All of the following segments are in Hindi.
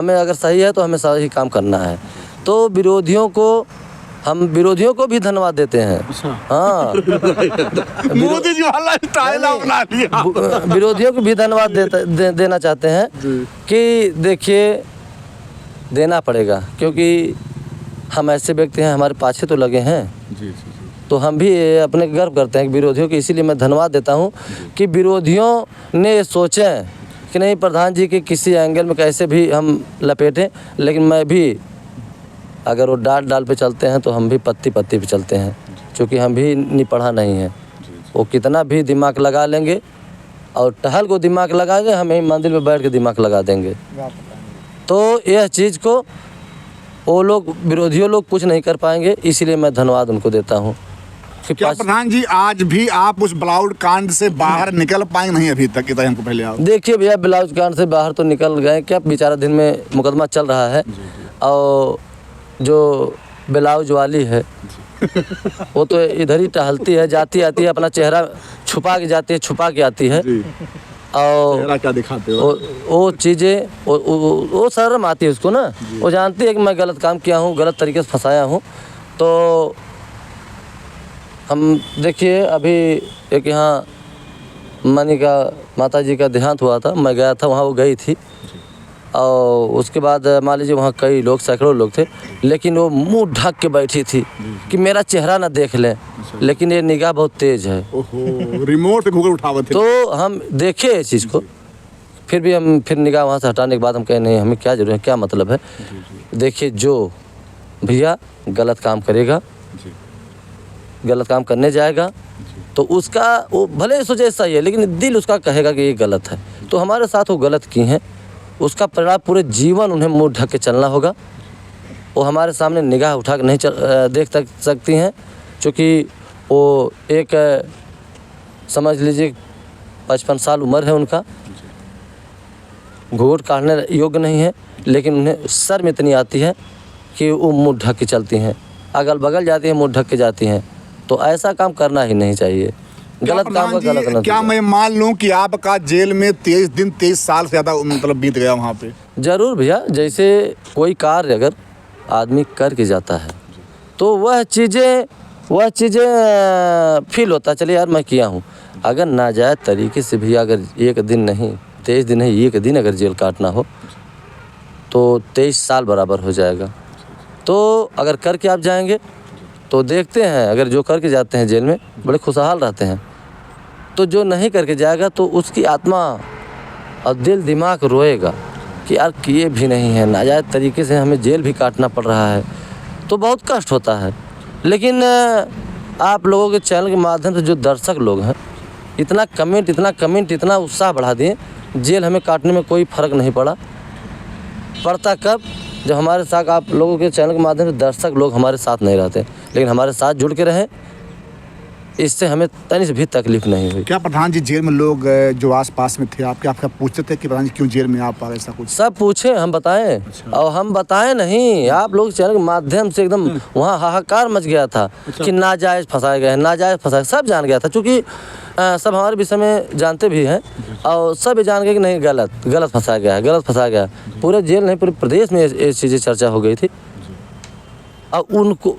हमें अगर सही है तो हमें सही काम करना है। तो विरोधियों को भी धन्यवाद देते हैं। हाँ मोदी जी वाला स्टाइल अपना लिया। विरोधियों को भी धन्यवाद देना चाहते हैं कि देखिए देना पड़ेगा, क्योंकि हम ऐसे व्यक्ति हैं, हमारे पाछे तो लगे हैं। तो हम भी अपने गर्व करते हैं विरोधियों के, इसीलिए मैं धन्यवाद देता हूं कि विरोधियों ने सोचें कि नहीं प्रधान जी के किसी एंगल में कैसे भी हम लपेटें, लेकिन मैं भी अगर वो डाल पे चलते हैं तो हम भी पत्ती पे चलते हैं, क्योंकि हम भी निपढ़ा नहीं है। वो कितना भी दिमाग लगा लेंगे और टहल को दिमाग लगाएंगे, हम यहीं मंदिर में बैठ के दिमाग लगा देंगे। तो यह चीज़ को वो लोग विरोधियों लोग कुछ नहीं कर पाएंगे, इसीलिए मैं धन्यवाद उनको देता हूँ। क्या प्रधान जी आज भी आप उस ब्लाउड कांड से बाहर निकल पाएंगे नहीं अभी तक? कितना हमको पहले आप देखिए भैया, ब्लाउज कांड से बाहर तो निकल गए क्या, बेचारा दिन में मुकदमा चल रहा है। और जो ब्लाउज वाली है वो तो इधर ही टहलती है, जाती आती है, अपना चेहरा छुपा के जाती है, छुपा के आती है। और क्या दिखाते हो? वो चीज़ें वो शर्म आती है उसको ना। वो जानती है कि मैं गलत काम किया हूँ, गलत तरीके से फंसाया हूँ। तो हम देखिए अभी एक यहाँ मनिका माता जी का देहांत हुआ था, मैं गया था वहाँ, वो गई थी। और उसके बाद मान लीजिए वहाँ कई लोग, सैकड़ों लोग थे, लेकिन वो मुंह ढक के बैठी थी कि मेरा चेहरा ना देख लें। लेकिन ये निगाह बहुत तेज है। ओहो, रिमोट घूंघट उठावत थे। तो हम देखे इस चीज़ को, फिर भी हम निगाह वहाँ से हटाने के बाद हम कहे नहीं, हमें क्या जरूरत है, क्या मतलब है। देखिए जो भैया गलत काम करेगा, गलत काम करने जाएगा, तो उसका वो भले ही सोचे सही है, लेकिन दिल उसका कहेगा कि ये गलत है। तो हमारे साथ वो गलत की हैं, उसका परिणाम पूरे जीवन उन्हें मुंह ढक के चलना होगा। वो हमारे सामने निगाह उठा के नहीं देख सकती हैं, क्योंकि वो एक समझ लीजिए 55 साल उम्र है उनका, घूंघट काटने योग्य नहीं है, लेकिन उन्हें शर्म इतनी आती है कि वो मुंह ढक के चलती हैं, अगल बगल जाती हैं, मुंह ढक के जाती हैं। तो ऐसा काम करना ही नहीं चाहिए, गलत काम का गलत नतीजा। क्या मैं मान लूं कि आपका जेल में 23 दिन 23 साल से ज़्यादा मतलब बीत गया वहाँ पे? ज़रूर भैया, जैसे कोई कार्य अगर आदमी करके जाता है तो वह चीज़ें फील होता है, चलिए यार मैं किया हूँ। अगर नाजायज़ तरीके से भी अगर एक दिन नहीं 23 दिन नहीं, एक दिन अगर जेल काटना हो तो 23 साल बराबर हो जाएगा। तो अगर करके आप जाएंगे तो देखते हैं, अगर जो करके जाते हैं जेल में बड़े खुशहाल रहते हैं, तो जो नहीं करके जाएगा तो उसकी आत्मा और दिल दिमाग रोएगा कि यार किए भी नहीं है, नाजायज़ तरीके से हमें जेल भी काटना पड़ रहा है, तो बहुत कष्ट होता है। लेकिन आप लोगों के चैनल के माध्यम से जो दर्शक लोग हैं, इतना कमेंट इतना उत्साह बढ़ा दिए, जेल हमें काटने में कोई फ़र्क नहीं पड़ता कब, जब हमारे साथ आप लोगों के चैनल के माध्यम से दर्शक लोग हमारे साथ नहीं रहते, लेकिन हमारे साथ जुड़ के रहें, इससे हमें तनी से भी तकलीफ नहीं हुई। क्या प्रधान जी जेल में लोग जो आसपास में थे आपका पूछते थे कि प्रधान जी क्यों जेल में आप आ, ऐसा कुछ? सब पूछे, हम बताएं। अच्छा। और हम बताएं नहीं, आप लोग चैनल के माध्यम से एकदम वहाँ हाहाकार मच गया था। अच्छा। कि नाजायज़ फंसाए गए हैं, नाजायज़ फंसाए, सब जान गया था, चूँकि सब हमारे विषय में जानते भी हैं और सब ये जान गए कि नहीं गलत फंसाया गया है। पूरे जेल नहीं, पूरे प्रदेश में ये चीज़ें चर्चा हो गई थी। और उनको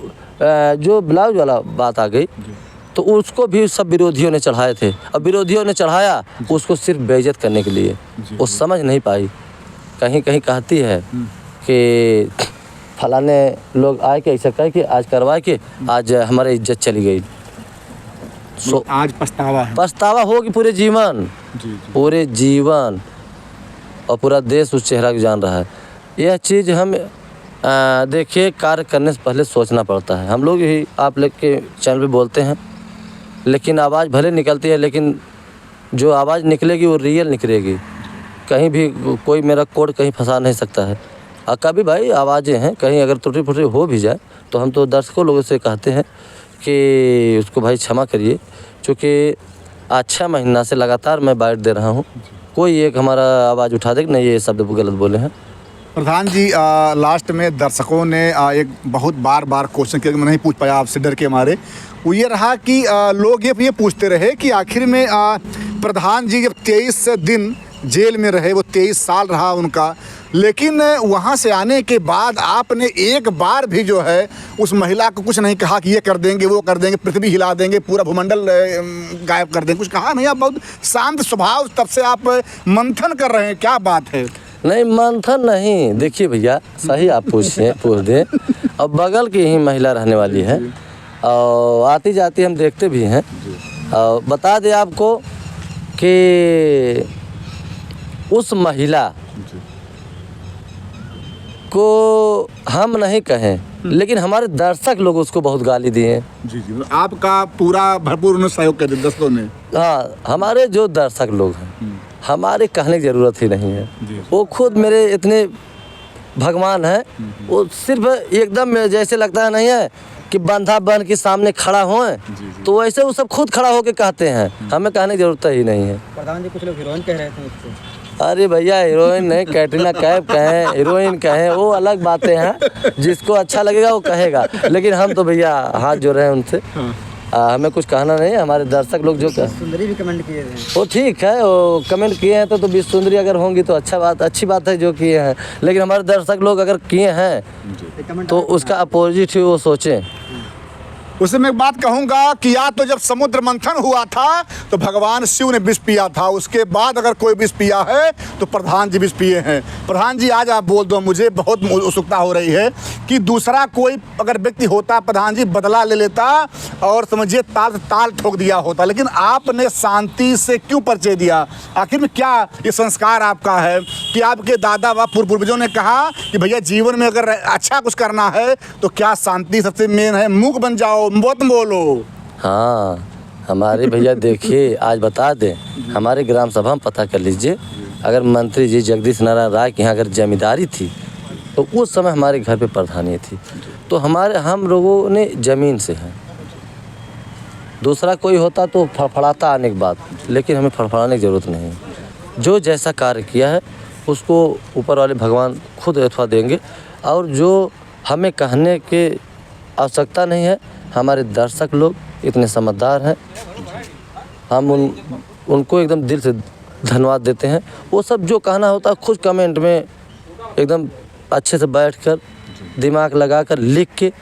जो ब्लाउज वाला बात आ गई तो उसको भी सब विरोधियों ने चढ़ाए थे, और विरोधियों ने चढ़ाया उसको सिर्फ बेइज्जत करने के लिए। वो समझ नहीं पाई, कहीं कहती है कि फलाने लोग आए के ऐसा कहे कि आज करवाए कि आज हमारी इज्जत चली गई। आज पछतावा होगी पूरे जीवन, और पूरा देश उस चेहरा को जान रहा है। यह चीज़ हम देखिए, कार्य करने से पहले सोचना पड़ता है। हम लोग ही आप लोग के चैनल पे बोलते हैं, लेकिन आवाज़ भले निकलती है, लेकिन जो आवाज़ निकलेगी वो रियल निकलेगी। कहीं भी कोई मेरा कोड कहीं फंसा नहीं सकता है। और कभी भाई आवाज़ें हैं, कहीं अगर टूटी फूटी हो भी जाए तो हम तो दर्शकों लोगों से कहते हैं कि उसको भाई क्षमा करिए, क्योंकि 6 महीना से लगातार मैं बाइट दे रहा हूँ, कोई एक हमारा आवाज़ उठा दे कि नहीं ये शब्द गलत बोले हैं। प्रधान जी लास्ट में दर्शकों ने एक बहुत बार क्वेश्चन किया, मैं नहीं पूछ पाया आपसे डर के मारे। वो ये रहा कि लोग ये पूछते रहे कि आखिर में प्रधान जी जब 23 दिन जेल में रहे, वो 23 साल रहा उनका, लेकिन वहाँ से आने के बाद आपने एक बार भी जो है उस महिला को कुछ नहीं कहा कि ये कर देंगे, वो कर देंगे, पृथ्वी हिला देंगे, पूरा भूमंडल गायब कर देंगे, कुछ कहा नहीं। आप बहुत शांत स्वभाव, तब से आप मंथन कर रहे हैं, क्या बात है? नहीं, मंथन नहीं। देखिए भैया, सही आप पूछ दें। और बगल की ही महिला रहने वाली है और आती जाती हम देखते भी हैं। और बता दें आपको कि उस महिला को हम नहीं कहें, लेकिन हमारे दर्शक लोग उसको बहुत गाली दिए हैं। जी जी, आपका पूरा भरपूर उन्होंने सहयोग कर दिया दर्शकों ने। हाँ, हमारे जो दर्शक लोग हैं, हमारे कहने की ज़रूरत ही नहीं है। वो खुद मेरे इतने भगवान हैं, वो सिर्फ एकदम जैसे लगता है नहीं है कि बंधा बन के सामने खड़ा हो, तो वैसे वो सब खुद खड़ा होके कहते हैं, हमें कहने की ज़रूरत ही नहीं है। प्रधान जी, कुछ लोग हीरोइन कह रहे थे उससे। अरे भैया, हीरोइन नहीं, कैटरीना कैफ कहें, हीरोइन कहें, वो अलग बातें हैं। जिसको अच्छा लगेगा वो कहेगा, लेकिन हम तो भैया हाथ जोड़ रहे हैं उनसे। हमें कुछ कहना नहीं है। हमारे दर्शक लोग जो सुंदरी भी कमेंट किए थे, वो ठीक है, वो कमेंट किए हैं तो विश्व सुंदरी अगर होंगी तो अच्छी बात है जो किए हैं, लेकिन हमारे दर्शक लोग अगर किए हैं तो उसका अपोजिट ही वो सोचें। उससे मैं एक बात कहूँगा कि या तो जब समुद्र मंथन हुआ था तो भगवान शिव ने विष पिया था, उसके बाद अगर कोई विष पिया है तो प्रधान जी विष पिए हैं। प्रधान जी, आज आप बोल दो, मुझे बहुत उत्सुकता हो रही है कि दूसरा कोई अगर व्यक्ति होता, प्रधान जी बदला ले लेता और समझिए ताल ठोक दिया होता, लेकिन आपने शांति से क्यों परिचय दिया? आखिर में क्या ये संस्कार आपका है कि आपके दादा व पूर्वजों ने कहा कि भैया जीवन में अगर अच्छा कुछ करना है तो क्या शांति सबसे मेन है, मूक बन जाओ, बहुत बोलो। हाँ, हमारे भैया देखिए, आज बता दें, हमारे ग्राम सभा में पता कर लीजिए, अगर मंत्री जी जगदीश नारायण राय के यहाँ अगर जमींदारी थी तो उस समय हमारे घर पे प्रधानी थी। तो हम लोगों ने ज़मीन से हैं। दूसरा कोई होता तो फड़फड़ाता आने की बात, लेकिन हमें फड़फड़ाने की ज़रूरत नहीं है। जो जैसा कार्य किया है उसको ऊपर वाले भगवान खुद अथवा देंगे, और जो हमें कहने की आवश्यकता नहीं है। हमारे दर्शक लोग इतने समझदार हैं, हम उनको एकदम दिल से धन्यवाद देते हैं। वो सब जो कहना होता है खुद कमेंट में एकदम अच्छे से बैठकर दिमाग लगाकर लिख के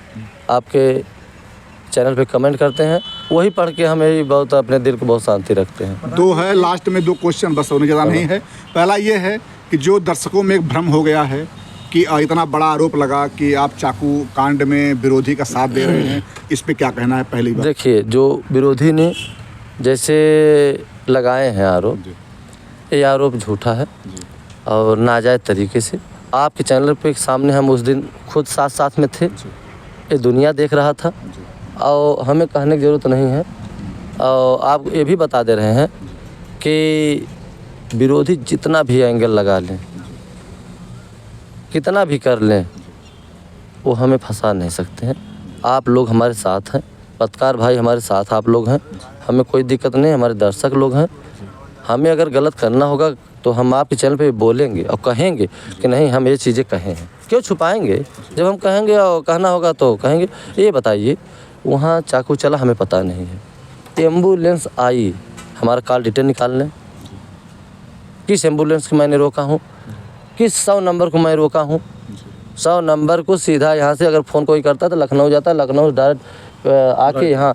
आपके चैनल पे कमेंट करते हैं, वही पढ़ के हमें बहुत अपने दिल को बहुत शांति रखते हैं। दो है लास्ट में, 2 क्वेश्चन बस, होने ज़्यादा नहीं है। पहला ये है कि जो दर्शकों में एक भ्रम हो गया है कि इतना बड़ा आरोप लगा कि आप चाकू कांड में विरोधी का साथ दे रहे हैं, इस पे क्या कहना है? पहली बात देखिए, जो विरोधी ने जैसे लगाए हैं आरोप, ये आरोप झूठा है और नाजायज़ तरीके से। आपके चैनल पे सामने हम उस दिन खुद साथ में थे, ये दुनिया देख रहा था, और हमें कहने की ज़रूरत नहीं है। और आप ये भी बता दे रहे हैं कि विरोधी जितना भी एंगल लगा लें, कितना भी कर लें, वो हमें फंसा नहीं सकते हैं। आप लोग हमारे साथ हैं, पत्रकार भाई हमारे साथ आप लोग हैं, हमें कोई दिक्कत नहीं। हमारे दर्शक लोग हैं, हमें अगर गलत करना होगा तो हम आपके चैनल पे बोलेंगे और कहेंगे कि नहीं, हम ये चीज़ें कहे हैं। क्यों छुपाएंगे? जब हम कहेंगे और कहना होगा तो कहेंगे। ये बताइए, वहाँ चाकू चला, हमें पता नहीं है, एम्बुलेंस आई, हमारा कॉल डिटेल निकाल लें। किस एम्बुलेंस को मैंने रोका हूँ, किस 100 नंबर को मैं रोका हूँ? 100 नंबर को सीधा यहाँ से अगर फ़ोन कोई करता है तो लखनऊ जाता है, लखनऊ डायरेक्ट आके यहाँ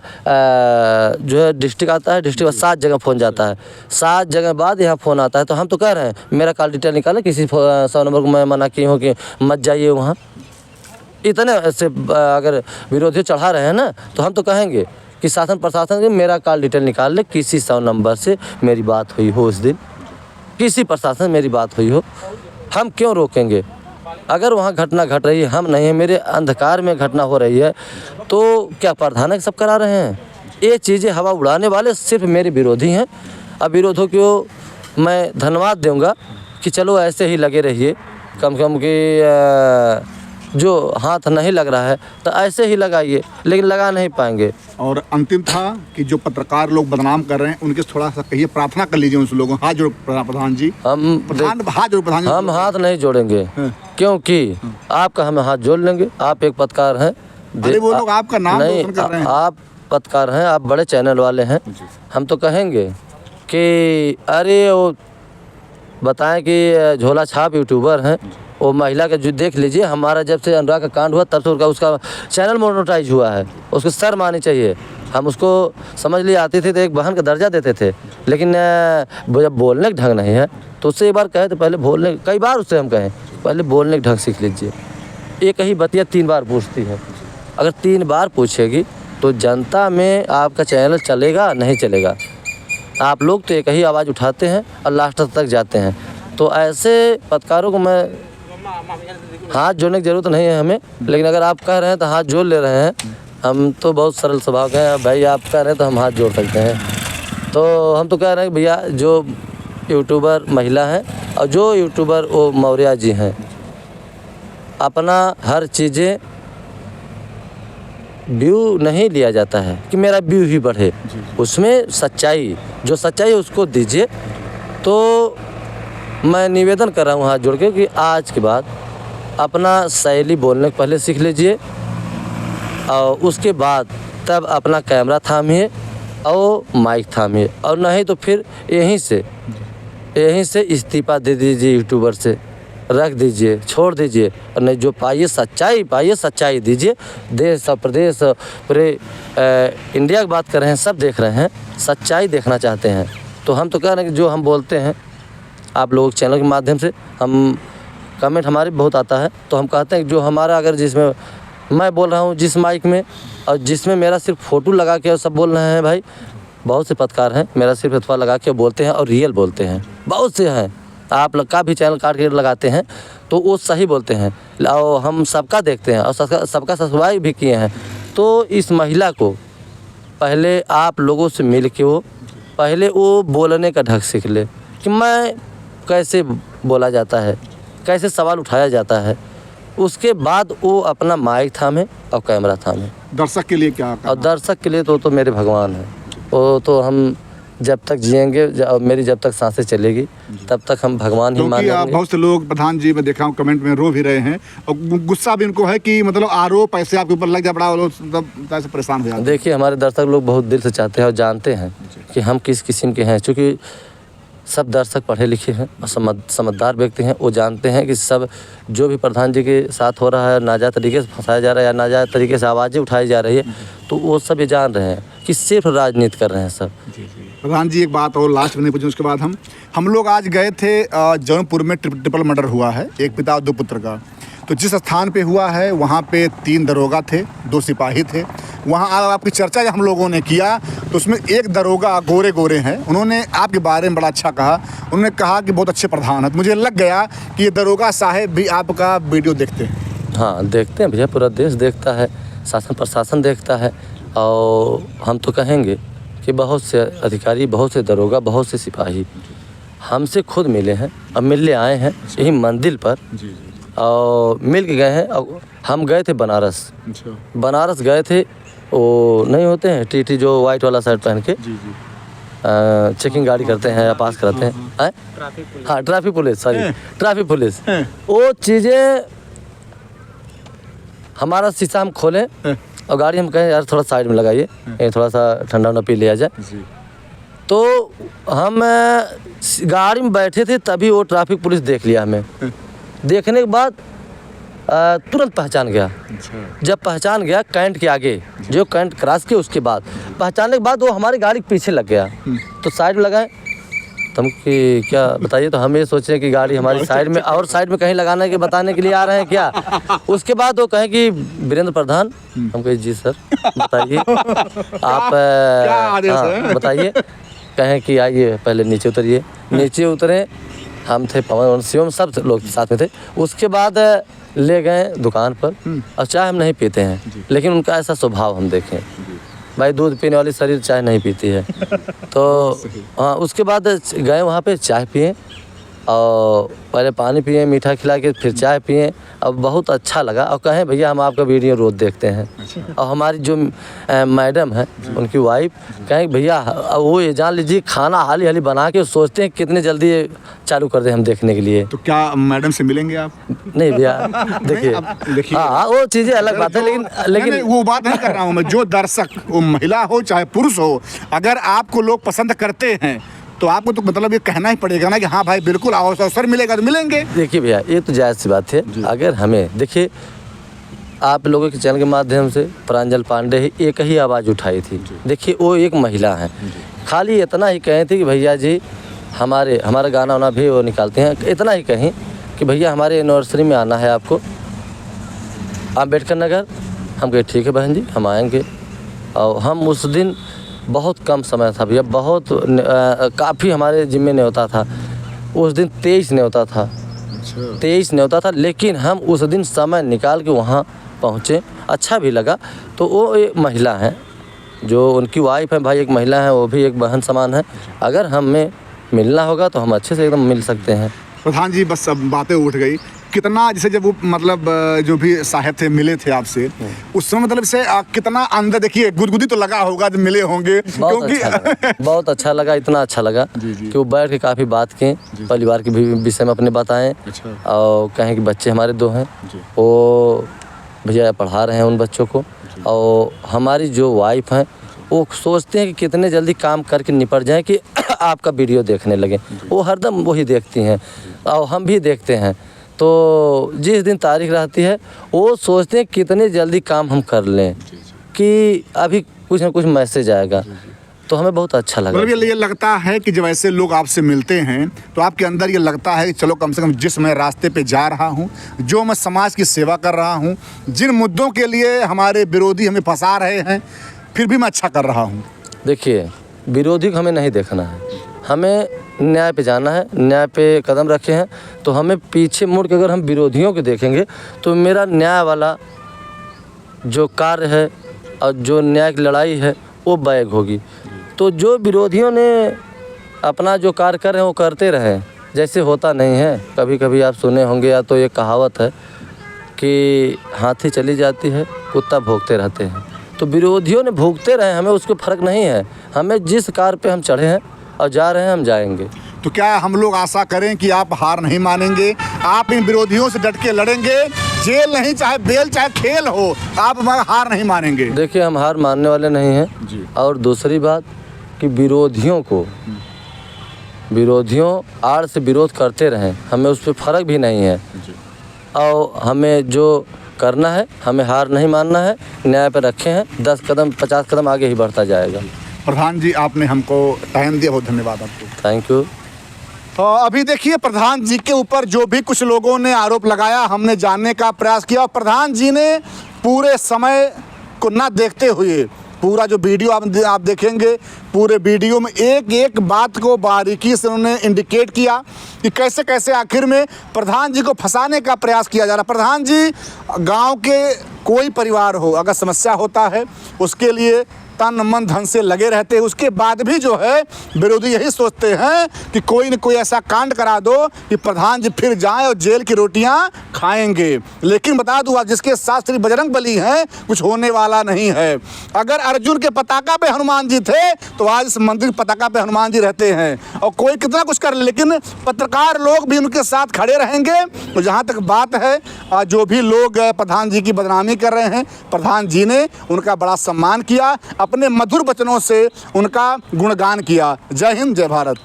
जो है डिस्ट्रिक्ट आता है, डिस्ट्रिक्ट में 7 जगह फ़ोन जाता है, 7 जगह बाद यहाँ फ़ोन आता है। तो हम तो कह रहे हैं मेरा कॉल डिटेल निकालें, किसी 100 नंबर को मैं मना की हूँ कि मत जाइए वहाँ। इतने से अगर विरोधी चढ़ा रहे हैं ना, तो हम तो कहेंगे कि शासन प्रशासन के मेरा कॉल डिटेल निकाल ले, किसी 100 नंबर से मेरी बात हुई हो, उस दिन किसी प्रशासन मेरी बात हुई हो, हम क्यों रोकेंगे? अगर वहाँ घटना घट रही है, हम नहीं है, मेरे अंधकार में घटना हो रही है, तो क्या प्रधान सब करा रहे हैं? ये चीज़ें हवा उड़ाने वाले सिर्फ मेरे विरोधी हैं। अब विरोधियों को मैं धन्यवाद दूंगा कि चलो ऐसे ही लगे रहिए, कम से कम कि जो हाथ नहीं लग रहा है तो ऐसे ही लगाइए, लेकिन लगा नहीं पाएंगे। और अंतिम था कि जो पत्रकार लोग बदनाम कर रहे हैं उनके थोड़ा सा कहिए, प्रार्थना कर लीजिए उन लोगों, हाथ जोड़ प्रधान जी, हाथ जोड़ प्रधान जी। हम हाथ नहीं जोड़ेंगे, क्योंकि आपका हमें हाथ जोड़ लेंगे। आप एक पत्रकार हैं, अरे वो लोग आपका नाम रोशन कर रहे हैं। आप पत्रकार हैं, आप बड़े चैनल वाले हैं, हम तो कहेंगे कि अरे वो बताएं कि झोला छाप यूट्यूबर हैं, वो महिला का जो देख लीजिए, हमारा जब से अनुराग का कांड हुआ तब से उसका चैनल मोनेटाइज हुआ है, उसको शर्म आनी चाहिए। हम उसको समझ लिए आते थे तो एक बहन का दर्जा देते थे, लेकिन जब बोलने का ढंग नहीं है तो उससे एक बार कहे तो पहले बोलने, कई बार उससे हम कहें पहले बोलने का ढंग सीख लीजिए। एक ही बतिया 3 बार पूछती है, अगर 3 बार पूछेगी तो जनता में आपका चैनल चलेगा नहीं चलेगा। आप लोग तो एक ही आवाज़ उठाते हैं और लास्ट तक जाते हैं। तो ऐसे पत्रकारों को मैं हाथ जोड़ने की ज़रूरत नहीं है हमें, लेकिन अगर आप कह रहे हैं तो हाथ जोड़ ले रहे हैं। हम तो बहुत सरल स्वभाव के हैं भाई, आप कह रहे हैं तो हम हाथ जोड़ सकते हैं। तो हम तो कह रहे हैं कि भैया जो यूट्यूबर महिला हैं और जो यूट्यूबर वो मौर्य जी हैं, अपना हर चीज़ें व्यू नहीं लिया जाता है कि मेरा व्यू ही बढ़े, उसमें सच्चाई, जो सच्चाई है उसको दीजिए। तो मैं निवेदन कर रहा हूँ हाथ जोड़ के कि आज के बाद अपना शैली बोलने के पहले सीख लीजिए और उसके बाद तब अपना कैमरा थामिए और माइक थामिए, और नहीं तो फिर यहीं से इस्तीफ़ा दे दीजिए, यूट्यूबर से रख दीजिए, छोड़ दीजिए। और नहीं जो पाइए सच्चाई दीजिए। देश और प्रदेश पूरे इंडिया की बात कर रहे हैं, सब देख रहे हैं, सच्चाई देखना चाहते हैं। तो हम तो कह रहे हैं कि जो हम बोलते हैं आप लोग चैनल के माध्यम से, हम कमेंट हमारे बहुत आता है, तो हम कहते हैं कि जो हमारा अगर जिसमें मैं बोल रहा हूँ जिस माइक में और जिसमें मेरा सिर्फ फ़ोटो लगा के और सब बोल रहे हैं भाई, बहुत से पत्रकार हैं मेरा सिर्फ अथवा लगा के बोलते हैं और रियल बोलते हैं, बहुत से हैं। आप लोग का भी चैनल काट के लगाते हैं तो वो सही बोलते हैं, और हम सबका देखते हैं और सबका सब्सक्राइब भी किए हैं। तो इस महिला को पहले आप लोगों से मिल के पहले वो बोलने का ढंग सीख ले कि मैं कैसे बोला जाता है, कैसे सवाल उठाया जाता है। उसके बाद वो अपना माइक थामे और कैमरा थामे। दर्शक के लिए क्या और दर्शक के लिए तो मेरे भगवान हैं, वो तो हम जब तक जिएंगे, मेरी जब तक सांसें चलेगी तब तक हम भगवान ही मानेंगे। बहुत से लोग प्रधान जी, मैं देखा हूँ कमेंट में रो भी रहे हैं और गुस्सा भी उनको है कि मतलब आरोप ऐसे आपके ऊपर लग जाए, बड़ा लोग तब परेशान हो जाते हैं। देखिए हमारे दर्शक लोग बहुत दिल से चाहते हैं और जानते हैं कि हम किस किस्म के हैं, क्योंकि सब दर्शक पढ़े लिखे हैं और समझदार व्यक्ति हैं। वो जानते हैं कि सब जो भी प्रधान जी के साथ हो रहा है, नाजायज़ तरीके से फंसाया जा रहा है या नाजायज़ तरीके से आवाज़ें उठाई जा रही है, तो वो सब ये जान रहे हैं कि सिर्फ राजनीति कर रहे हैं सब। प्रधान जी एक बात और लास्ट में नहीं पूछूं, उसके बाद हम लोग आज गए थे जौनपुर में ट्रिपल मर्डर हुआ है, एक पिता और 2 पुत्र का। तो जिस स्थान पे हुआ है वहाँ पे 3 दरोगा थे, 2 सिपाही थे। वहाँ आपकी चर्चा जब हम लोगों ने किया तो उसमें एक दरोगा गोरे हैं, उन्होंने आपके बारे में बड़ा अच्छा कहा। उन्होंने कहा कि बहुत अच्छे प्रधान हैं। तो मुझे लग गया कि ये दरोगा साहब भी आपका वीडियो देखते हैं। हाँ देखते हैं भैया, पूरा देश देखता है, शासन प्रशासन देखता है। और हम तो कहेंगे कि बहुत से अधिकारी, बहुत से दरोगा, बहुत से सिपाही हमसे खुद मिले हैं और मिलने आए हैं यही मंदिर पर, और मिल के गए हैं। और हम गए थे बनारस गए थे, वो नहीं होते हैं टीटी जो वाइट वाला शर्ट पहन के चेकिंग गाड़ी करते हैं या पास कराते हैं, हाँ ट्रैफिक पुलिस। वो चीज़ें हमारा शीशा हम खोलें और गाड़ी हम कहें यार थोड़ा साइड में लगाइए, थोड़ा सा ठंडा पी लिया जाए। तो हम गाड़ी में बैठे थे तभी वो ट्रैफिक पुलिस देख लिया हमें। देखने के बाद तुरंत पहचान गया। जब पहचान गया कैंट के आगे, जो कैंट क्रॉस के उसके बाद पहचानने के बाद वो हमारी गाड़ी के पीछे लग गया। तो साइड में लगाए तुम कि क्या बताइए, तो हम ये सोचे कि गाड़ी हमारी साइड में और साइड में कहीं लगाने के बताने के लिए आ रहे हैं क्या। उसके बाद वो कहें कि वीरेंद्र प्रधान, हम कहे जी सर बताइए आप बताइए। कहें कि आइए पहले नीचे उतरिए। नीचे उतरे, हम थे पवन शिवम, सब लोग साथ में थे। उसके बाद ले गए दुकान पर, और चाय हम नहीं पीते हैं, लेकिन उनका ऐसा स्वभाव हम देखें, भाई दूध पीने वाली शरीर चाय नहीं पीती है। तो हाँ, उसके बाद गए वहाँ पे चाय पिए, और पहले पानी पिए मीठा खिला के, फिर चाय पिए, अब बहुत अच्छा लगा। और कहें भैया हम आपका वीडियो रोज़ देखते हैं। और हमारी जो मैडम है उनकी वाइफ कहें भैया वो ये जान लीजिए खाना हाली बना के सोचते हैं कितने जल्दी चालू कर दें हम देखने के लिए। तो क्या मैडम से मिलेंगे आप? नहीं भैया देखिए, हाँ वो चीज़ें अलग बात है, लेकिन वो बात नहीं कर रहा हूँ मैं। जो दर्शक, वो महिला हो चाहे पुरुष हो, अगर आपको लोग पसंद करते हैं तो आपको तो मतलब ये कहना ही पड़ेगा ना कि हाँ भाई बिल्कुल अवसर मिलेगा तो मिलेंगे। देखिए भैया, ये तो जायज़ सी बात है। अगर हमें देखिए, आप लोगों के चैनल के माध्यम से प्रांजल पांडे ही एक ही आवाज़ उठाई थी। देखिए वो एक महिला हैं, खाली इतना ही कहे थे कि भैया जी हमारा गाना वाना भी वो निकालते हैं, इतना ही कहीं कि भैया हमारे एनिवर्सरी में आना है आपको अम्बेडकर नगर। हम कहे ठीक है बहन जी, हम आएंगे। और हम उस दिन बहुत कम समय था भैया, बहुत काफ़ी हमारे जिम्मे न्योता था। उस दिन 23 न्योता था, 23 न्योता था, लेकिन हम उस दिन समय निकाल के वहाँ पहुँचे, अच्छा भी लगा। तो वो एक महिला हैं, जो उनकी वाइफ है भाई, एक महिला है, वो भी एक बहन समान है। अगर हमें मिलना होगा तो हम अच्छे से एकदम मिल सकते हैं। प्रधान जी बस अब बातें उठ गई, कितना जैसे जब वो मतलब जो भी साहब थे मिले थे आपसे उस समय मतलब से कितना अंदर देखिए गुदगुदी तो लगा होगा जब मिले होंगे, बहुत अच्छा लगा, इतना अच्छा लगा कि वो बैठ के काफ़ी बात किए, परिवार के भी विषय में अपने बताएं। और कहें कि बच्चे हमारे 2 हैं, वो भैया पढ़ा रहे हैं उन बच्चों को। और हमारी जो वाइफ हैं वो सोचते हैं कि कितने जल्दी काम करके निपट जाएं कि आपका वीडियो देखने लगे। वो हरदम वही देखती हैं और हम भी देखते हैं। तो जिस दिन तारीख रहती है वो सोचते हैं कितने जल्दी काम हम कर लें कि अभी कुछ ना कुछ मैसेज आएगा। तो हमें बहुत अच्छा लगा। मतलब ये लगता है कि जब ऐसे लोग आपसे मिलते हैं तो आपके अंदर ये लगता है कि चलो कम से कम जिस मैं रास्ते पे जा रहा हूँ, जो मैं समाज की सेवा कर रहा हूँ, जिन मुद्दों के लिए हमारे विरोधी हमें फंसा रहे हैं, फिर भी मैं अच्छा कर रहा हूँ। देखिए, विरोधी को हमें नहीं देखना है, हमें न्याय पे जाना है। न्याय पे कदम रखे हैं तो हमें पीछे मुड़ के अगर हम विरोधियों को देखेंगे तो मेरा न्याय वाला जो कार्य है और जो न्याय की लड़ाई है वो बैग होगी। तो जो विरोधियों ने अपना जो कार्य कर रहे हैं वो करते रहे, जैसे होता नहीं है। कभी कभी आप सुने होंगे, या तो ये कहावत है कि हाथी चली जाती है कुत्ता भौंकते रहते हैं। तो विरोधियों ने भूखते रहे, हमें उसको फ़र्क नहीं है। हमें जिस कार पे हम चढ़े हैं और जा रहे हैं, हम जाएंगे। तो क्या हम लोग आशा करें कि आप हार नहीं मानेंगे, आप इन विरोधियों से डट के लड़ेंगे, जेल नहीं चाहे बेल चाहे खेल हो, आप हार नहीं मानेंगे? देखिए, हम हार मानने वाले नहीं हैं जी। और दूसरी बात कि विरोधियों आड़ से विरोध करते रहें, हमें उस पर फ़र्क भी नहीं है। और हमें जो करना है, हमें हार नहीं मानना है, न्याय पर रखे हैं, 10 कदम 50 कदम आगे ही बढ़ता जाएगा। प्रधान जी आपने हमको टाइम दिया, बहुत धन्यवाद आपको। Thank you. तो अभी देखिए प्रधान जी के ऊपर जो भी कुछ लोगों ने आरोप लगाया, हमने जानने का प्रयास किया और प्रधान जी ने पूरे समय को ना देखते हुए पूरा जो वीडियो आप देखेंगे, पूरे वीडियो में एक एक बात को बारीकी से उन्होंने इंडिकेट किया कि कैसे कैसे आखिर में प्रधान जी को फंसाने का प्रयास किया जा रहा। प्रधान जी गांव के कोई परिवार हो, अगर समस्या होता है उसके लिए तन मन धन से लगे रहते हैं। उसके बाद भी जो है विरोधी यही सोचते हैं कि कोई न कोई ऐसा कांड करा दो कि प्रधान जी फिर जाएं और जेल की रोटियां खाएंगे। लेकिन बता दूं, आज जिसके साथ श्री बजरंग बली हैं, कुछ होने वाला नहीं है। अगर अर्जुन के पताका पे हनुमान जी थे तो आज इस मंदिर के पताका पे हनुमान जी रहते हैं। और कोई कितना कुछ कर ले, लेकिन पत्रकार लोग भी उनके साथ खड़े रहेंगे। तो जहाँ तक बात है, जो भी लोग प्रधान जी की बदनामी कर रहे हैं, प्रधान जी ने उनका बड़ा सम्मान किया, अपने मधुर वचनों से उनका गुणगान किया। जय हिंद, जय भारत।